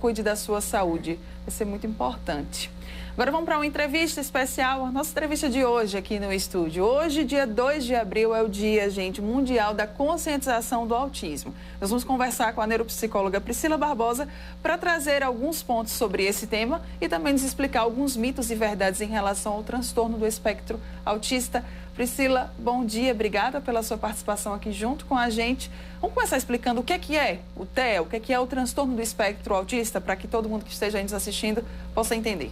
cuide da sua saúde. Vai ser muito importante. Agora vamos para uma entrevista especial, a nossa entrevista de hoje aqui no estúdio. Hoje, dia 2 de abril, é o dia, gente, mundial da conscientização do autismo. Nós vamos conversar com a neuropsicóloga Priscila Barbosa para trazer alguns pontos sobre esse tema e também nos explicar alguns mitos e verdades em relação ao transtorno do espectro autista. Priscila, bom dia, obrigada pela sua participação aqui junto com a gente. Vamos começar explicando o que é o TEA, o que é o transtorno do espectro autista, para que todo mundo que esteja aí nos assistindo possa entender.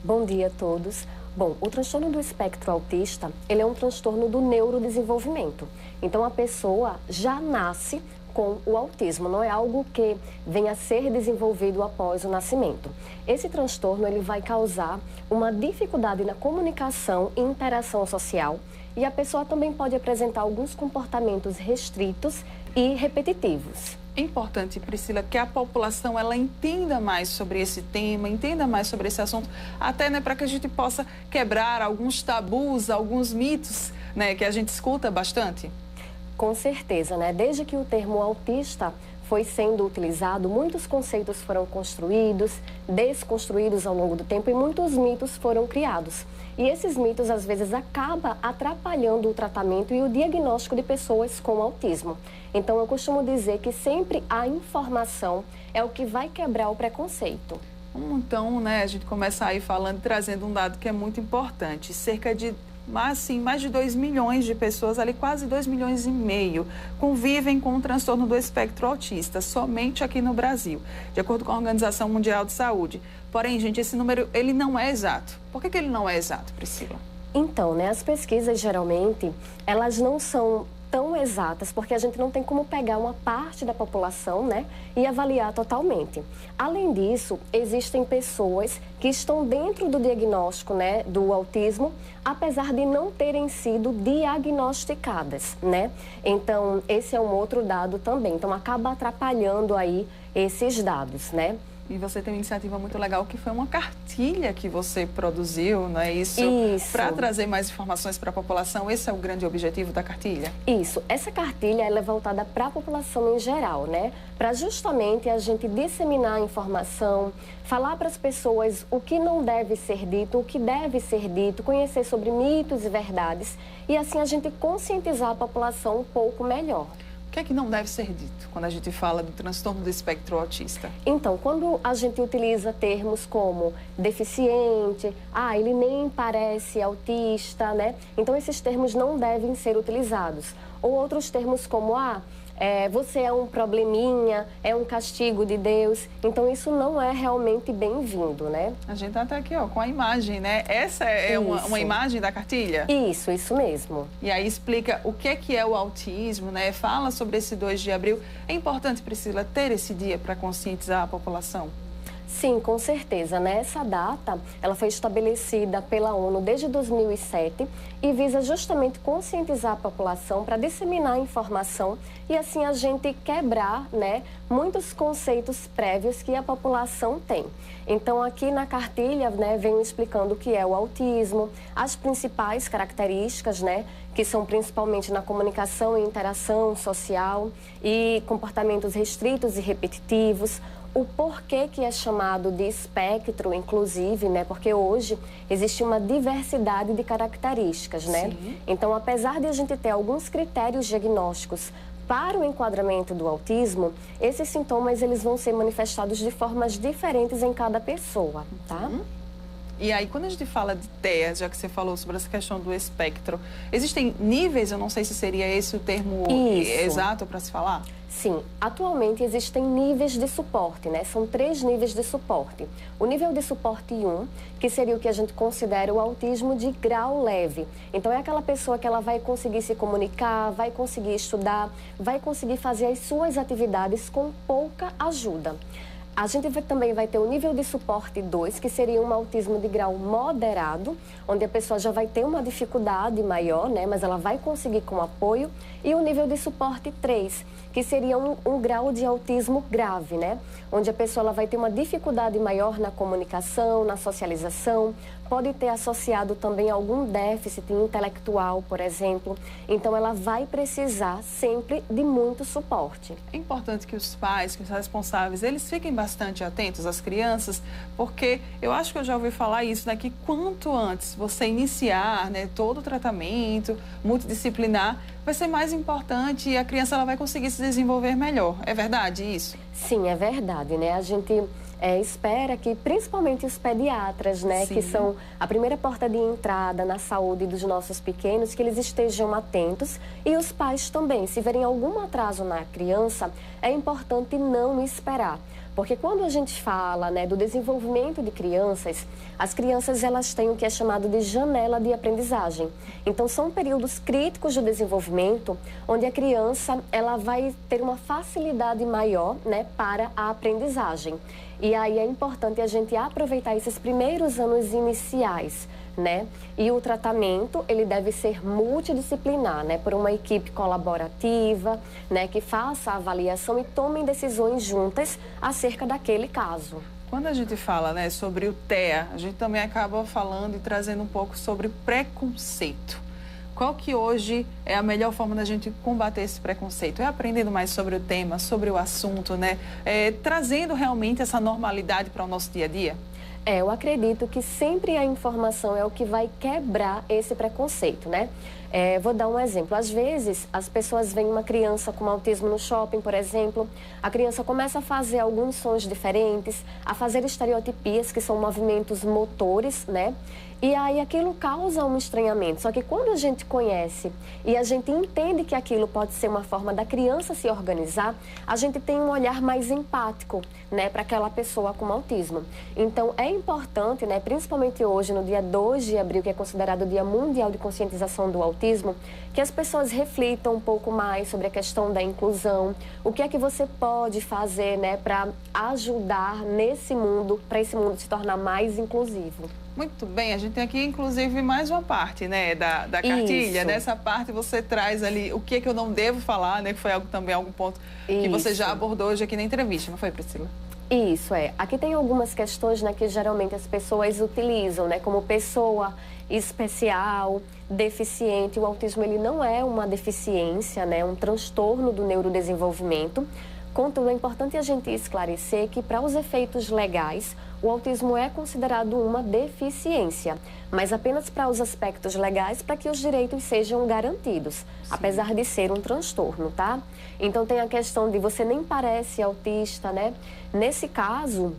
Bom dia a todos. Bom, o transtorno do espectro autista, ele é um transtorno do neurodesenvolvimento. Então, a pessoa já nasce com o autismo, não é algo que venha a ser desenvolvido após o nascimento. Esse transtorno, ele vai causar uma dificuldade na comunicação e interação social e a pessoa também pode apresentar alguns comportamentos restritos e repetitivos. É importante, Priscila, que a população ela entenda mais sobre esse tema, entenda mais sobre esse assunto, até para que a gente possa quebrar alguns tabus, alguns mitos, que a gente escuta bastante. Com certeza, desde que o termo autista foi sendo utilizado, muitos conceitos foram construídos, desconstruídos ao longo do tempo e muitos mitos foram criados. E esses mitos, às vezes, acabam atrapalhando o tratamento e o diagnóstico de pessoas com autismo. Então, eu costumo dizer que sempre a informação é o que vai quebrar o preconceito. Então, a gente começa aí falando, trazendo um dado que é muito importante. Cerca de mais de 2 milhões de pessoas, ali quase 2,5 milhões, convivem com o transtorno do espectro autista, somente aqui no Brasil, de acordo com a Organização Mundial de Saúde. Porém, gente, esse número, ele não é exato. Por que ele não é exato, Priscila? Então, as pesquisas, geralmente, elas não são tão exatas, porque a gente não tem como pegar uma parte da população, e avaliar totalmente. Além disso, existem pessoas que estão dentro do diagnóstico, do autismo, apesar de não terem sido diagnosticadas, Então, esse é um outro dado também. Então, acaba atrapalhando aí esses dados, E você tem uma iniciativa muito legal, que foi uma cartilha que você produziu, não é isso? Isso. Para trazer mais informações para a população, esse é o grande objetivo da cartilha? Isso. Essa cartilha ela é voltada para a população em geral, Para justamente a gente disseminar a informação, falar para as pessoas o que não deve ser dito, o que deve ser dito, conhecer sobre mitos e verdades e assim a gente conscientizar a população um pouco melhor. O que é que não deve ser dito quando a gente fala do transtorno do espectro autista? Então, quando a gente utiliza termos como deficiente, ele nem parece autista, Então, esses termos não devem ser utilizados. Ou outros termos como, você é um probleminha, é um castigo de Deus. Então, isso não é realmente bem-vindo, A gente está até aqui, com a imagem, Essa é uma imagem da cartilha? Isso mesmo. E aí explica o que é o autismo, Fala sobre esse 2 de abril. É importante, Priscila, ter esse dia para conscientizar a população? Sim, com certeza. Essa data, ela foi estabelecida pela ONU desde 2007 e visa justamente conscientizar a população para disseminar a informação e assim a gente quebrar, muitos conceitos prévios que a população tem. Então, aqui na cartilha, venho explicando o que é o autismo, as principais características, que são principalmente na comunicação e interação social e comportamentos restritos e repetitivos, o porquê que é chamado de espectro, inclusive, porque hoje existe uma diversidade de características, Sim. Então, apesar de a gente ter alguns critérios diagnósticos para o enquadramento do autismo, esses sintomas eles vão ser manifestados de formas diferentes em cada pessoa, tá? E aí, quando a gente fala de TEA, já que você falou sobre essa questão do espectro, existem níveis, eu não sei se seria esse o termo exato para se falar? Sim, atualmente existem níveis de suporte, São 3 níveis de suporte. O nível de suporte 1, que seria o que a gente considera o autismo de grau leve. Então, é aquela pessoa que ela vai conseguir se comunicar, vai conseguir estudar, vai conseguir fazer as suas atividades com pouca ajuda. A gente também vai ter o nível de suporte 2, que seria um autismo de grau moderado, onde a pessoa já vai ter uma dificuldade maior, mas ela vai conseguir com apoio. E o nível de suporte 3, que seria um grau de autismo grave, Onde a pessoa ela vai ter uma dificuldade maior na comunicação, na socialização, pode ter associado também algum déficit intelectual, por exemplo. Então, ela vai precisar sempre de muito suporte. É importante que os pais, que os responsáveis, eles fiquem bastante atentos, as crianças, porque eu acho que eu já ouvi falar isso, né, que quanto antes você iniciar, né, todo o tratamento multidisciplinar, vai ser mais importante e a criança ela vai conseguir se desenvolver melhor. É verdade isso? Sim, é verdade, né? A gente espera que, principalmente os pediatras, né, Sim. que são a primeira porta de entrada na saúde dos nossos pequenos, que eles estejam atentos e os pais também. Se verem algum atraso na criança, é importante não esperar. Porque quando a gente fala, né, do desenvolvimento de crianças, as crianças elas têm o que é chamado de janela de aprendizagem. Então são períodos críticos do desenvolvimento onde a criança ela vai ter uma facilidade maior, né, para a aprendizagem. E aí é importante a gente aproveitar esses primeiros anos iniciais, né? E o tratamento, ele deve ser multidisciplinar, né? Por uma equipe colaborativa, né? Que faça a avaliação e tomem decisões juntas acerca daquele caso. Quando a gente fala, né, sobre o TEA, a gente também acaba falando e trazendo um pouco sobre preconceito. Qual que hoje é a melhor forma da gente combater esse preconceito? É aprendendo mais sobre o tema, sobre o assunto, né? Trazendo realmente essa normalidade para o nosso dia a dia? Eu acredito que sempre a informação é o que vai quebrar esse preconceito, né? Vou dar um exemplo. Às vezes, as pessoas veem uma criança com autismo no shopping, por exemplo, a criança começa a fazer alguns sons diferentes, a fazer estereotipias, que são movimentos motores, né? E aí aquilo causa um estranhamento. Só que quando a gente conhece e a gente entende que aquilo pode ser uma forma da criança se organizar, a gente tem um olhar mais empático, né, para aquela pessoa com autismo. Então é importante, né, principalmente hoje, no dia 2 de abril, que é considerado o Dia Mundial de Conscientização do Autismo, que as pessoas reflitam um pouco mais sobre a questão da inclusão, o que é que você pode fazer, né, para ajudar nesse mundo, para esse mundo se tornar mais inclusivo. Muito bem, a gente tem aqui inclusive mais uma parte, né, da cartilha. Isso. Nessa parte você traz ali o que é que eu não devo falar, né, que foi também algum ponto que você já abordou hoje aqui na entrevista, não foi, Priscila? Isso, Aqui tem algumas questões, né, que geralmente as pessoas utilizam, né, como pessoa especial, deficiente. O autismo, ele não é uma deficiência, né, um transtorno do neurodesenvolvimento. Contudo, é importante a gente esclarecer que, para os efeitos legais, o autismo é considerado uma deficiência, mas apenas para os aspectos legais, para que os direitos sejam garantidos, sim, apesar de ser um transtorno, tá? Então, tem a questão de você nem parece autista, né? Nesse caso,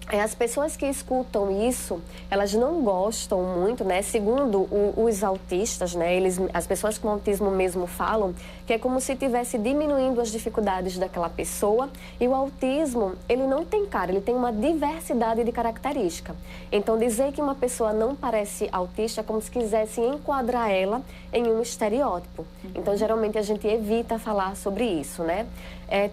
as pessoas que escutam isso, elas não gostam muito, né? Segundo os autistas, né? As pessoas com autismo mesmo falam que é como se estivesse diminuindo as dificuldades daquela pessoa. E o autismo, ele não tem cara, ele tem uma diversidade de característica. Então, dizer que uma pessoa não parece autista é como se quisesse enquadrar ela em um estereótipo. Então, geralmente, a gente evita falar sobre isso, né?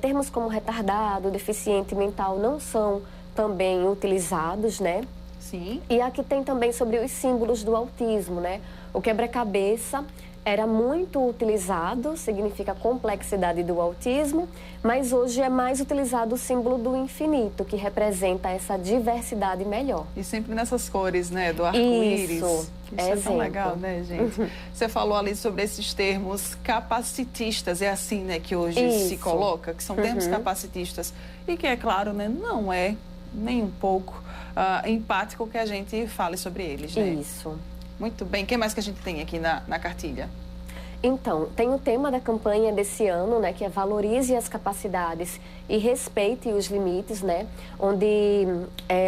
Termos como retardado, deficiente mental não são também utilizados, né? Sim. E aqui tem também sobre os símbolos do autismo, né? O quebra-cabeça era muito utilizado, significa complexidade do autismo, mas hoje é mais utilizado o símbolo do infinito, que representa essa diversidade melhor. E sempre nessas cores, né? Do arco-íris. Isso é tão legal, né, gente? Você falou ali sobre esses termos capacitistas, é assim, né, que hoje se coloca, que são termos capacitistas. E que, é claro, né, não é nem um pouco empático que a gente fale sobre eles, né? Isso. Muito bem. O que mais que a gente tem aqui na cartilha? Então, tem o tema da campanha desse ano, né, que é Valorize as Capacidades e Respeite os Limites, né, onde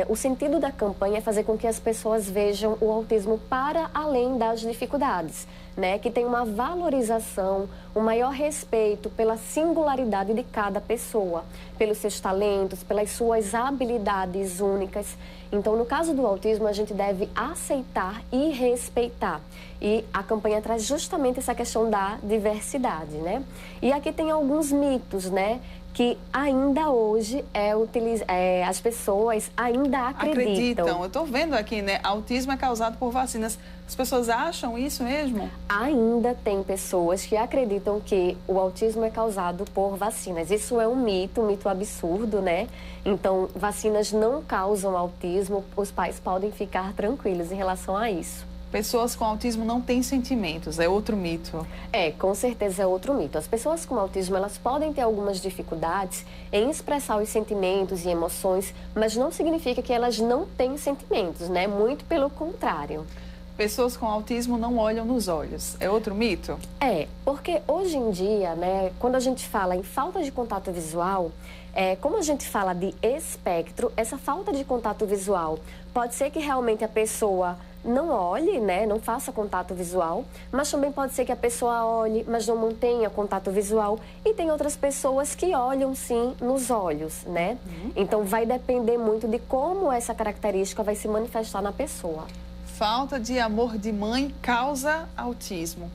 o sentido da campanha é fazer com que as pessoas vejam o autismo para além das dificuldades, né, que tem uma valorização, um maior respeito pela singularidade de cada pessoa, pelos seus talentos, pelas suas habilidades únicas. Então, no caso do autismo, a gente deve aceitar e respeitar. E a campanha traz justamente essa questão da diversidade, né? E aqui tem alguns mitos, né? Que ainda hoje as pessoas ainda acreditam. Eu estou vendo aqui, né? Autismo é causado por vacinas. As pessoas acham isso mesmo? Ainda tem pessoas que acreditam que o autismo é causado por vacinas. Isso é um mito absurdo, né? Então, vacinas não causam autismo, os pais podem ficar tranquilos em relação a isso. Pessoas com autismo não têm sentimentos, é outro mito. Com certeza é outro mito. As pessoas com autismo, elas podem ter algumas dificuldades em expressar os sentimentos e emoções, mas não significa que elas não têm sentimentos, né? Muito pelo contrário. Pessoas com autismo não olham nos olhos, é outro mito? Porque hoje em dia, né, quando a gente fala em falta de contato visual, como a gente fala de espectro, essa falta de contato visual pode ser que realmente a pessoa não olhe, né, não faça contato visual, mas também pode ser que a pessoa olhe, mas não mantenha contato visual. E tem outras pessoas que olham sim nos olhos, né? Então vai depender muito de como essa característica vai se manifestar na pessoa. Falta de amor de mãe causa autismo.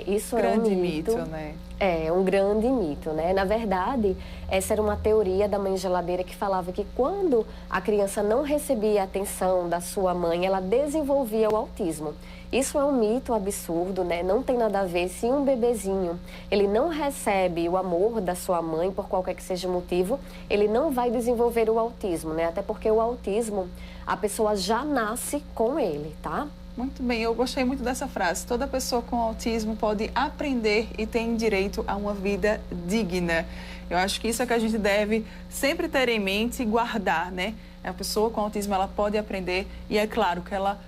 Isso grande é um mito, né? É um grande mito, né? Na verdade, essa era uma teoria da mãe geladeira que falava que quando a criança não recebia a atenção da sua mãe, ela desenvolvia o autismo. Isso é um mito absurdo, né? Não tem nada a ver. Se um bebezinho, ele não recebe o amor da sua mãe, por qualquer que seja o motivo, ele não vai desenvolver o autismo, né? Até porque o autismo, a pessoa já nasce com ele, tá? Muito bem, eu gostei muito dessa frase. Toda pessoa com autismo pode aprender e tem direito a uma vida digna. Eu acho que isso é que a gente deve sempre ter em mente e guardar, né? A pessoa com autismo, ela pode aprender e é claro que ela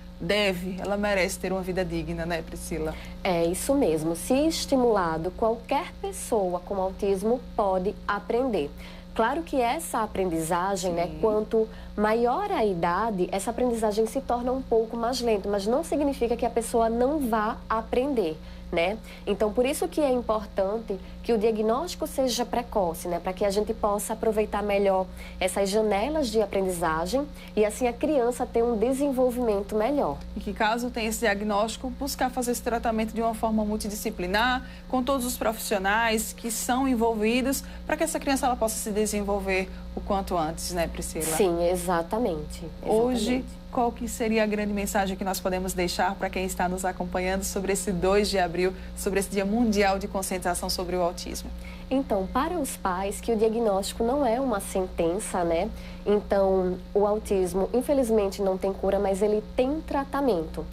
merece ter uma vida digna, né, Priscila? É isso mesmo. Se estimulado, qualquer pessoa com autismo pode aprender. Claro que essa aprendizagem, né, quanto maior a idade, essa aprendizagem se torna um pouco mais lenta, mas não significa que a pessoa não vá aprender, né? Então, por isso que é importante que o diagnóstico seja precoce, né, para que a gente possa aproveitar melhor essas janelas de aprendizagem e assim a criança ter um desenvolvimento melhor. E que caso tenha esse diagnóstico, buscar fazer esse tratamento de uma forma multidisciplinar, com todos os profissionais que são envolvidos, para que essa criança ela possa se desenvolver o quanto antes, né, Priscila? Sim, exatamente. Hoje, qual que seria a grande mensagem que nós podemos deixar para quem está nos acompanhando sobre esse 2 de abril, sobre esse Dia Mundial de Conscientização sobre o Autismo? Então, para os pais, que o diagnóstico não é uma sentença, né? Então, o autismo, infelizmente, não tem cura, mas ele tem tratamento.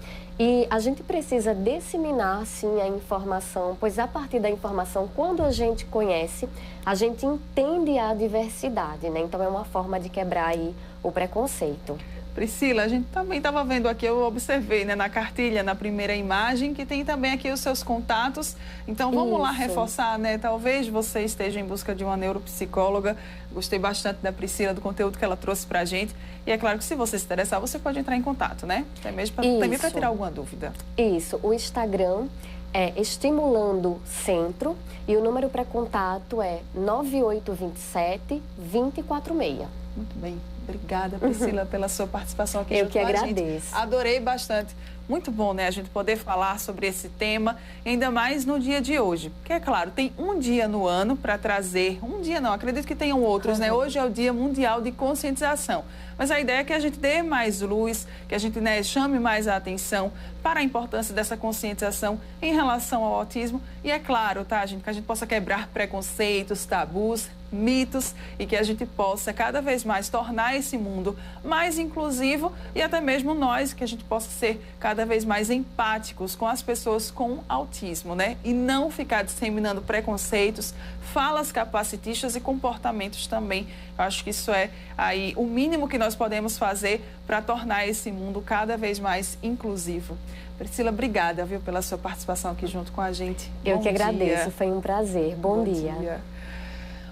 E a gente precisa disseminar, sim, a informação, pois a partir da informação, quando a gente conhece, a gente entende a diversidade, né? Então, é uma forma de quebrar aí o preconceito. Priscila, a gente também estava vendo aqui, eu observei, né, na cartilha, na primeira imagem, que tem também aqui os seus contatos. Então, vamos lá reforçar, né? Talvez você esteja em busca de uma neuropsicóloga. Gostei bastante da Priscila, do conteúdo que ela trouxe para a gente. E é claro que se você se interessar, você pode entrar em contato, né? Até mesmo para tirar alguma dúvida. Isso, o Instagram é Estimulando Centro e o número para contato é 9827-246. Muito bem. Obrigada, Priscila, pela sua participação aqui junto com a gente. Eu que agradeço. Adorei bastante. Muito bom, né, a gente poder falar sobre esse tema, ainda mais no dia de hoje. Porque, é claro, tem um dia no ano para trazer... Um dia não, acredito que tenham outros, né? Hoje é o Dia Mundial de Conscientização. Mas a ideia é que a gente dê mais luz, que a gente, né, chame mais a atenção para a importância dessa conscientização em relação ao autismo. E é claro, tá, gente, que a gente possa quebrar preconceitos, tabus, mitos e que a gente possa cada vez mais tornar esse mundo mais inclusivo e até mesmo nós, que a gente possa ser cada vez mais empáticos com as pessoas com autismo, né? E não ficar disseminando preconceitos, falas capacitistas e comportamentos também. Eu acho que isso é aí o mínimo que nós podemos fazer para tornar esse mundo cada vez mais inclusivo. Priscila, obrigada, viu, pela sua participação aqui junto com a gente. Eu que agradeço, foi um prazer. Bom dia.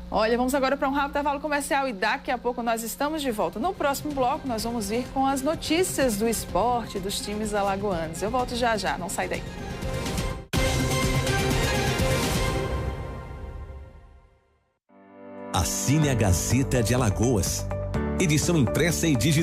Olha, vamos agora para um rápido intervalo comercial e daqui a pouco nós estamos de volta. No próximo bloco, nós vamos vir com as notícias do esporte dos times alagoanos. Eu volto já já, não sai daí. Assine a Gazeta de Alagoas. Edição impressa e digital.